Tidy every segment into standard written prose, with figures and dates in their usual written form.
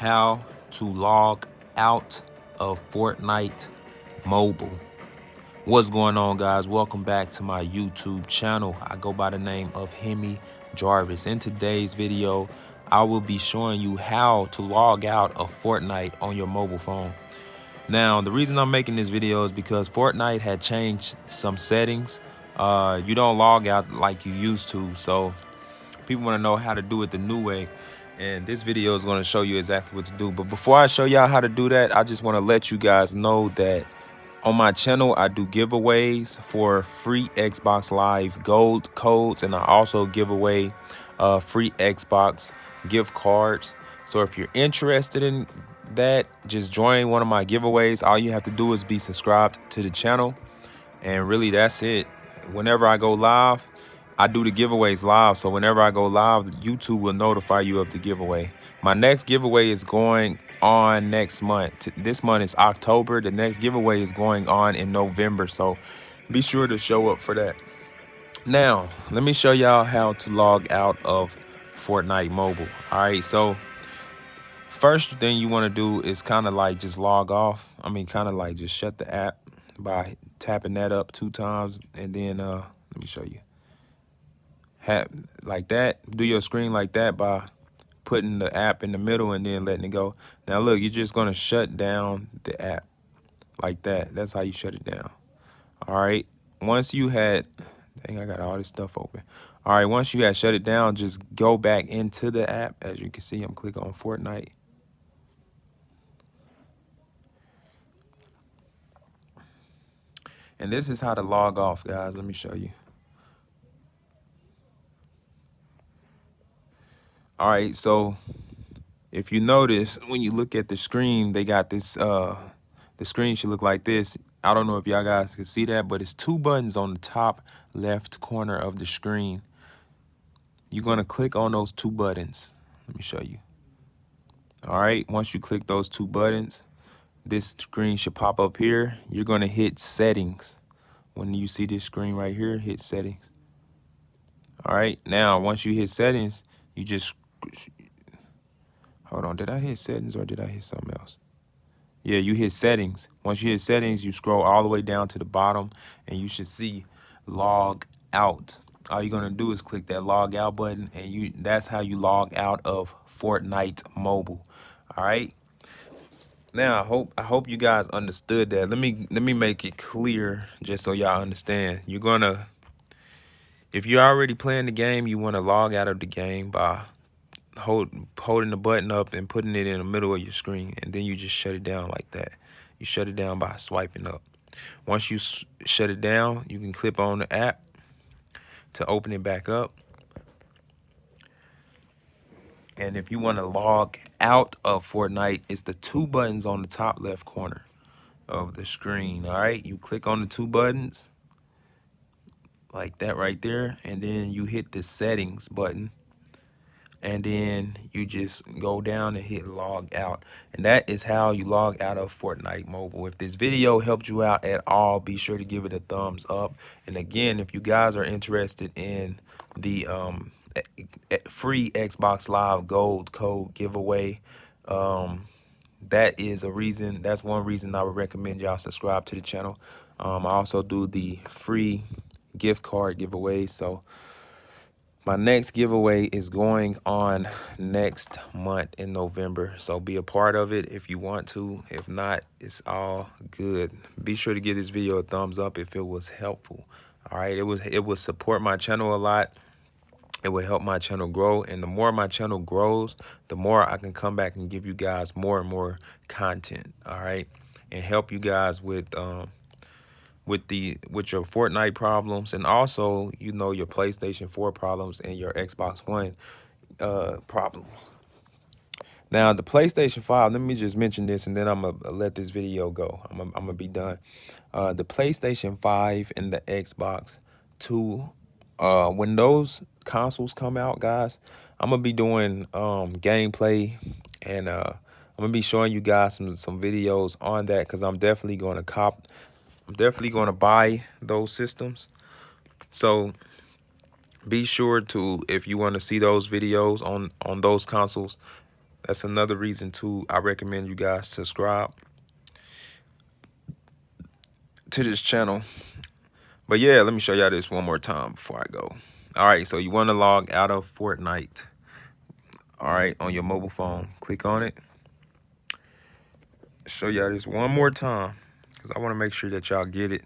how to log out of Fortnite Mobile. What's going on, guys? Welcome back to my YouTube channel. I go by the name of Hemi Jarvis. In today's video, I will be showing you how to log out of Fortnite on your mobile phone. Now, the reason I'm making this video is because Fortnite had changed some settings. You don't log out like you used to, so people want to know how to do it the new way, and this video is going to show you exactly what to do. But before I show y'all how to do that, I just want to let you guys know that on my channel I do giveaways for free Xbox Live Gold codes, and I also give away free Xbox gift cards. So if you're interested in that, just join one of my giveaways. All you have to do is be subscribed to the channel, and really that's it. Whenever I go live, I do the giveaways live, so whenever I go live, YouTube will notify you of the giveaway. My next giveaway is going on next month. This month is October. The next giveaway is going on in November, so be sure to show up for that. Now, let me show y'all how to log out of Fortnite Mobile. All right, so first thing you want to do is kind of like just log off. Kind of like just shut the app by tapping that up 2 times, and then let me show you. Like that, do your screen like that by putting the app in the middle and then letting it go. Now look, you're just gonna shut down the app like that. That's how you shut it down. All right, once you had, dang, I got all this stuff open. All right, once you had shut it down, just go back into the app. As you can see, I'm clicking on Fortnite. And this is how to log off, guys. Let me show you. All right, so if you notice, when you look at the screen, they got this, the screen should look like this. I don't know if y'all guys can see that, but it's 2 buttons on the top left corner of the screen. You're gonna click on those 2 buttons. Let me show you. All right, once you click those 2 buttons, this screen should pop up here. You're gonna hit settings. When you see this screen right here, hit settings. All right, now once you hit settings, you just, hold on, did I hit settings or did I hit something else? Yeah, you hit settings. Once you hit settings, you scroll all the way down to the bottom and you should see log out. All you're gonna do is click that log out button, and that's how you log out of Fortnite Mobile. All right. Now I hope you guys understood that. Let me make it clear just so y'all understand. You're gonna, if you're already playing the game, you want to log out of the game by holding the button up and putting it in the middle of your screen, and then you just shut it down like that. You shut it down by swiping up. Once you shut it down, you can click on the app to open it back up. And if you want to log out of Fortnite, it's the 2 buttons on the top left corner of the screen. All right, you click on the 2 buttons like that right there, and then you hit the settings button, and then you just go down and hit log out. And that is how you log out of Fortnite Mobile. If this video helped you out at all, be sure to give it a thumbs up. And again, if you guys are interested in the free Xbox Live Gold code giveaway, that's one reason I would recommend y'all subscribe to the channel. I also do the free gift card giveaways. So my next giveaway is going on next month in November, so be a part of it if you want to. If not, it's all good. Be sure to give this video a thumbs up if it was helpful. All right, it would support my channel a lot. It will help my channel grow, and the more my channel grows, the more I can come back and give you guys more and more content. All right, and help you guys with your Fortnite problems, and also, you know, your PlayStation 4 problems and your Xbox One problems. Now, the PlayStation 5, let me just mention this, and then I'm gonna let this video go. I'm gonna be done. The PlayStation 5 and the Xbox 2, when those consoles come out, guys, I'm gonna be doing gameplay, and I'm gonna be showing you guys some videos on that, because I'm definitely gonna buy those systems. So be sure to, if you want to see those videos on those consoles, That's another reason too. I recommend you guys subscribe to this channel. But yeah, let me show y'all this one more time before I go. All right, so you want to log out of Fortnite. All right, on your mobile phone, click on it. Show y'all this one more time because I want to make sure that y'all get it.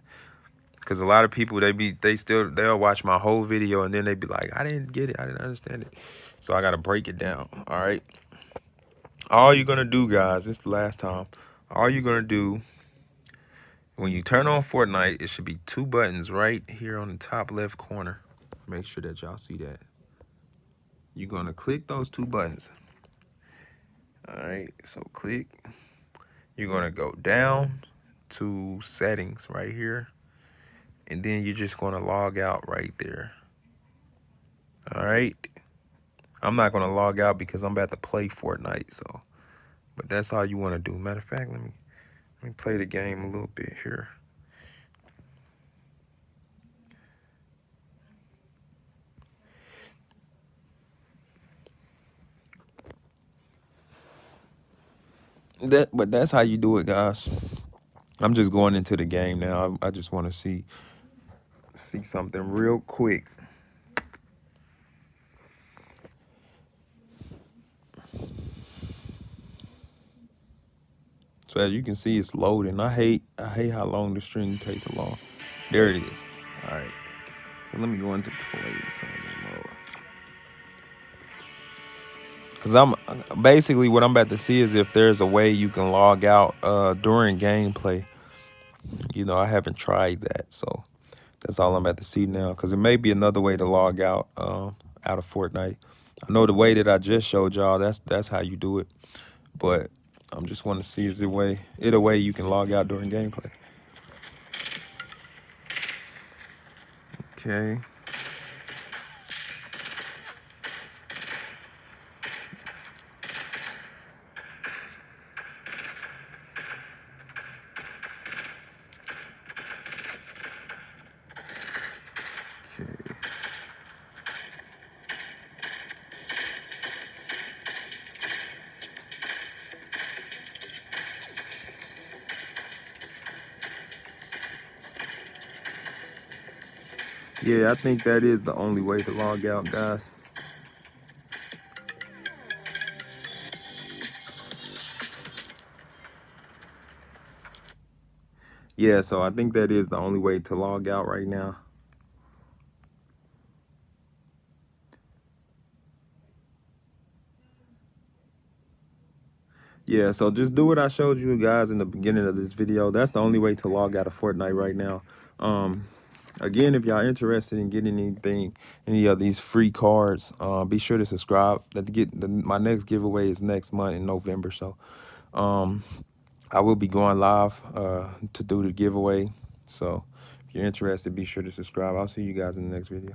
Because a lot of people, they'll watch my whole video and then they be like, I didn't get it, I didn't understand it. So I gotta break it down. All right. All you're gonna do, guys, this is the last time. All you're gonna do when you turn on Fortnite, it should be 2 buttons right here on the top left corner. Make sure that y'all see that. You're gonna click those 2 buttons. All right, so click. You're gonna go down to settings right here. And then you're just gonna log out right there. All right. I'm not gonna log out because I'm about to play Fortnite, so but that's all you want to do. Matter of fact, let me play the game a little bit here. But that's how you do it, guys. I'm just going into the game now. I just want to see something real quick. So as you can see, it's loading. I hate how long the string takes to load. There it is. All right. So let me go into play something mode. Because I'm basically what I'm about to see is if there's a way you can log out during gameplay. You know, I haven't tried that, so that's all I'm about to see now. Because it may be another way to log out out of Fortnite. I know the way that I just showed y'all, that's how you do it. But I'm just want to see is it a way you can log out during gameplay. Okay. Okay. Yeah, I think that is the only way to log out, guys. Yeah, so I think that is the only way to log out right now. Yeah, so just do what I showed you guys in the beginning of this video. That's the only way to log out of Fortnite right now. Again, if y'all interested in getting any of these free cards, be sure to subscribe. My next giveaway is next month in November. So I will be going live to do the giveaway. So if you're interested, be sure to subscribe. I'll see you guys in the next video.